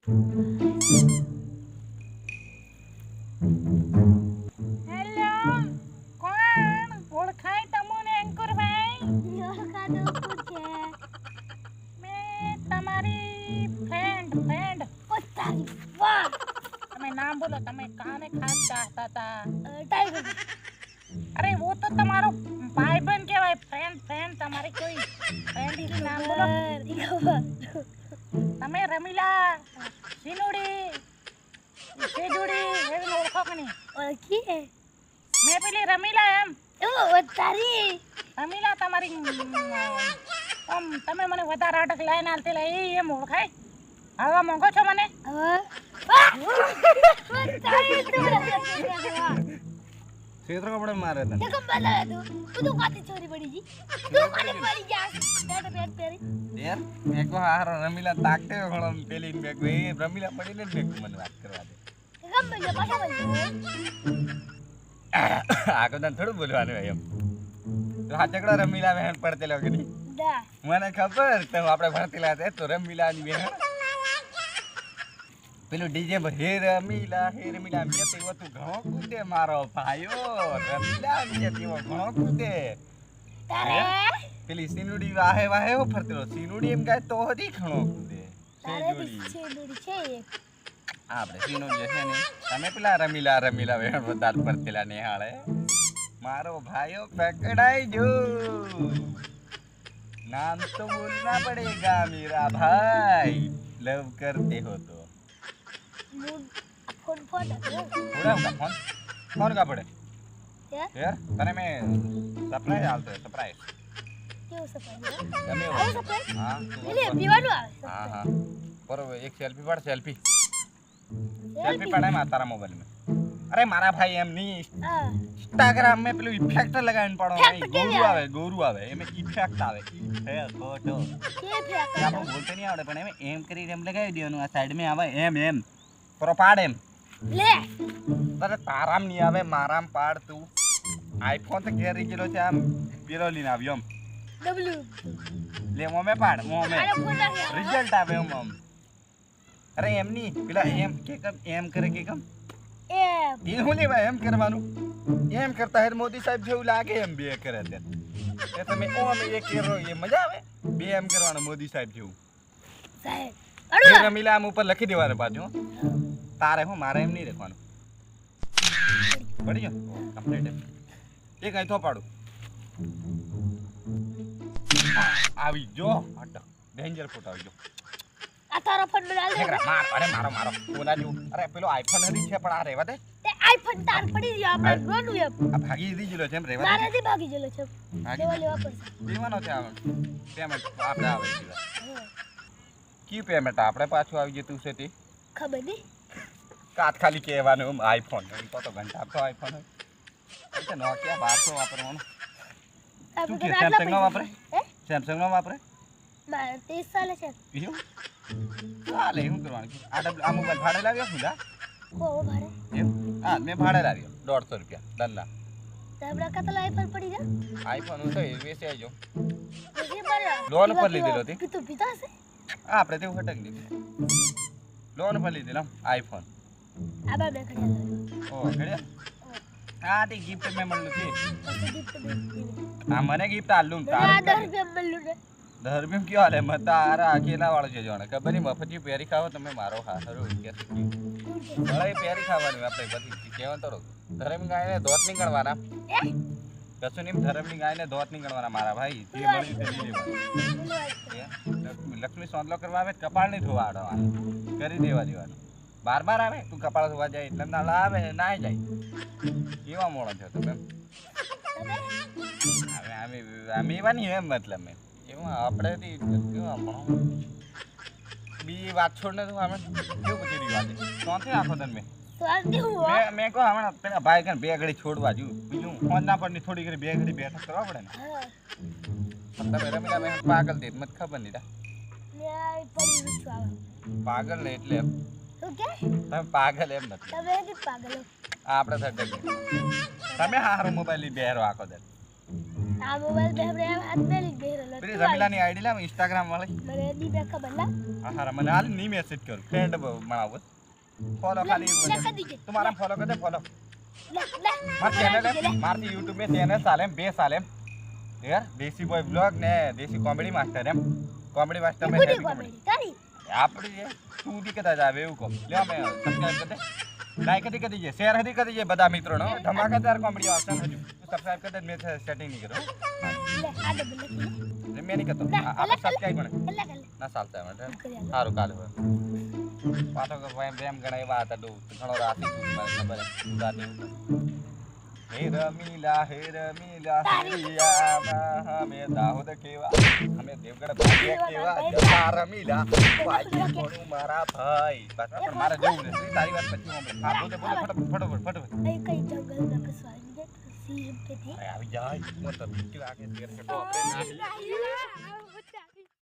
Hello કોણ ઓળખાય તમને અંકુરભાઈ? ઓળખાતો પૂછે મેં તમારી ફ્રેન્ડ ઓ તારી વાહ તમે નામ બોલો તમે કાને ખાસ ચાહતા હતા ટાઈગર અરે वो तो તમારો ભાઈબંધ કહેવાય ફ્રેન્ડ તમારી કોઈ ફ્રેન્ડ ઈ નામ બોલો તમે રમીલા સિનુડી સેજુડી એવી ઓળખો કે નહીં ઓળખી મેં પેલી રમીલા એમ ઓ તારી રમીલા તમારી તમે મને વધારે અટક લાઈન આલતી લા એમ ઓળખાય હવા માંગો છો મને તારી તું ક્ષેત્ર કપડે મારે તને देखो बला तू काती चोरी पड़ी जी तू काती पड़ी जा पेट पेरी યાર મેં કો હાર રમીલા તાકતે ઘણો પેલી મેં કો એ રમીલા પડીને જ મેં મને વાત કરવા દે कम बोल पाछा बोल આગળ તને થોડું બોલવાનું એમ તો હાચકડા રમીલા બહેન પડતેલો કે નહીં दा મને ખબર તો આપણે ભણતેલા છે તો રમીલાની બહેન પેલું ડીજે પર હે રમીલા એમ કેતી હો તું ઘણો કૂદે મારો ભાઈઓ રમીલા એમ કેતી હો ઘણો કૂદે तारे પેલી સિનુડી વાહે વાહે હો ફરતેલો સિનુડી એમ કાય તો હજી ઘણો કૂદે तारे સેજોડી पीछे दूरी छे આપણે સિનુડી છે ને તમે પેલા રમીલા વેણ વધાર ફરતેલા નિહાળે મારો ભાઈઓ પકડાઈ જો नाम तो बोलना पड़ेगा मेरा भाई लव करते हो तो मूड फोन फोन थोड़ा होगा फोन का पड़े क्या यार तने मैं सरप्राइज डालते हैं सरप्राइज क्यों सफाई તમે આવો સરપ્રાઈઝ હા તું એટલે પીવાનું આવે हाँ हाँ पर एक सेल्फी पड़ सेल्फी पड़ा है तारा मोबाइल में अरे मारा भाई एम नहीं હા इंस्टाग्राम में पेलो इफेक्ट लगाइन पड़ो Effect केवी गोरू आवे एमे इफेक्ट आवे फोटो કે ફેક આપણે બોલતે નહીં આવડે પણ એમ એમ કરીને એમ લગાવી દેવાનું આ સાઈડ में આવે એમ પ્રોપાડ એમ લે તારે તારામ નહીં આવે મારામ પાડ તું આઈફોન તો ઘેરી ગયેલો છે આમ પેલો લઈને આવ્યો એમ ડબલ્યુ લે મોમે પાડ મોમે આનો ફોન નાખી રિઝલ્ટ આવે એમ અરે એમ નહીં પેલા એમ કે કમ એમ કરે કે કમ એ એ હું લેવા એમ કરવાનું એમ કરતા હે મોદી સાહેબ જેવું લાગે એમ બે કરે તે એ તમે ઓમ એક કરો એ મજા આવે બે એમ કરવાનું મોદી સાહેબ જેવું સાહેબ એ અડો રમીલા આમ ઉપર લખી દેવાનું પાછું તારે હું મારે એમ નહીં રાખવાનું પડી ગયો કમ્પ્લીટ એક અહીં થોપાડું આવી જો અટ ડેન્જર ફોટો આવી ગયો આ તારો ફોન માં ડાલ દે ઠેકરા માર અરે મારો કોના જેવું અરે પેલો આઈફોન હરી છે પણ આ રહેવા દે તે આઈફોન તાર પડી ગયો આપણે રોનું એમ આ ભાગી દીધેલો છે એમ રહેવા દે મારાથી ભાગી ગયેલો છે ભાગી લેવા પડશે દેવાનો છે આવે પેમેન્ટ આપણે આવે છે કી પેમેન્ટ આપણે પાછું આવી જતું છે તે ખબર નહીં કાત ખાલી કહેવાનું એમ આઈફોન એમ તો ઘંટા આપતો આઈફોન હોય એ તો નોકિયા 1200 વાપરવાનું શું કે સેમસંગ નો વાપરે હે સેમસંગ નો વાપરે મારે 30 સાલે છે એવું ચાલે શું કરવાનું આ ડબલ આ મોબાઈલ ભાડે લાવ્યો છું દા કો ભાડે એમ હા મેં ભાડે લાવ્યો 150 રૂપિયા દલ્લા તાબડા કતલા આઈફોન પડી જા આઈફોન તો વેચી આવજો પછી મારે લોન પર લીધેલો હતી તું પિતા છે આપણે તેવું હટક લીધું લોન પર લીધેલો આઈફોન આ બાબે ખડ્યા ઓ ઘડિયા આ તે ગિફ્ટ મેં મળ્યું છે પછી ગિફ્ટ દે આ મને ગિફ્ટ આલું આ 10 રૂપિયા મળ્યું ને ધર્મ કયો હાલે મત તારા અકેલા વાળો છે જોણે ખબર નહીં મફતી પેરી ખાવો તમે મારો હારો કે મળે પેરી ખાવાની આપણે પછી કેવું તો ધર્મ ગાયને ધોત નહીં ગણવાના કશું નહીં ધર્મ ની ગાયને ધોત નહીં ગણવાના મારા ભાઈ જે મળ્યું તે લઈ લેવાનું લક્ષ્મી સોંદલો કરવા આવે કપાળ નહીં ધોવા આડવાનું કરી દેવાનું બાર આવે તું કપાળ ધોવા જાય એટલે નાળા આવે નાય જાય કેવા મોડો છો તમે હવે અમે એવા નહીં એમ મતલબ મેં એમાં આપણે કેવા પણ બી વાત છોડને તો અમે કેવું પછી રહ્યું આજે ક્યાંથી આખો તને મેં કહો હમણાં પેલા ભાઈ કને બે ઘડી છોડવા જોયું બીજું ફોન ના પડની થોડી ઘડી બે ઘડી બેઠક કરવા પડે ને તમે રમીલા મેં પાગલ દે મત ખબર નહીં પાગલ ને એટલે તમે પાગલ એમ નથી આપણે થટક તમે હારો મોબાઈલ લઈ બેરો આખો દે આ મોબાઈલ બે આપણે હાથ મેલી બેરેલો પેલી રમીલાની આઈડી લા ઇન્સ્ટાગ્રામ વાળી મને દી બે ખબર લા હા મને હાલ ની મેસેજ કરું ફ્રેન્ડ બનાવો ફોલો ખાલી તમારા ફોલો કરતે ફોલો માર ચેનલ है मारती YouTube में चैनल साले में 2 साल यार देसी बॉय ब्लॉग ने देसी कॉमेडी मास्टर है कॉमेडी मास्टर में है કોમેડી તારી આપડી છે તું દી કદા જાવે એવું કો લે અમે સબસ્ક્રાઇબ કરી દે લાઈક કરી દીજે શેર કરી દીજે બધા મિત્રોનો ધમાકેદાર કોમેડી આવશે હજુ તું સબસ્ક્રાઇબ કરી દે મે સેટિંગ નહીં કરો લે આ ડબલ લખી મે નહીં કરતો આપણે સબસ્ક્રાઇબ કોને કલ્લા કલ્લા ના ચાલતા માટે સારું કાલે હોય પાછો કે ભાઈ બેમ ગણાય વાત હતો ઘણો રાતી તું મને ખબર છે દાદી હે રમીલા હેરિયા હમે દાહોદ કેવા હમે દેવગઢ ભાગ્યા કેવા જતા રમીલા ભાઈ કોણું મારા ભાઈ બસ મારા જેવું ને તારી વાત પછી હું હા બોલે ફટાફટ એ કઈ જંગલ માં કસવાઈ દે સી એમ કે આવી જાય મત બીટી લાગે તેર કે આપણે ના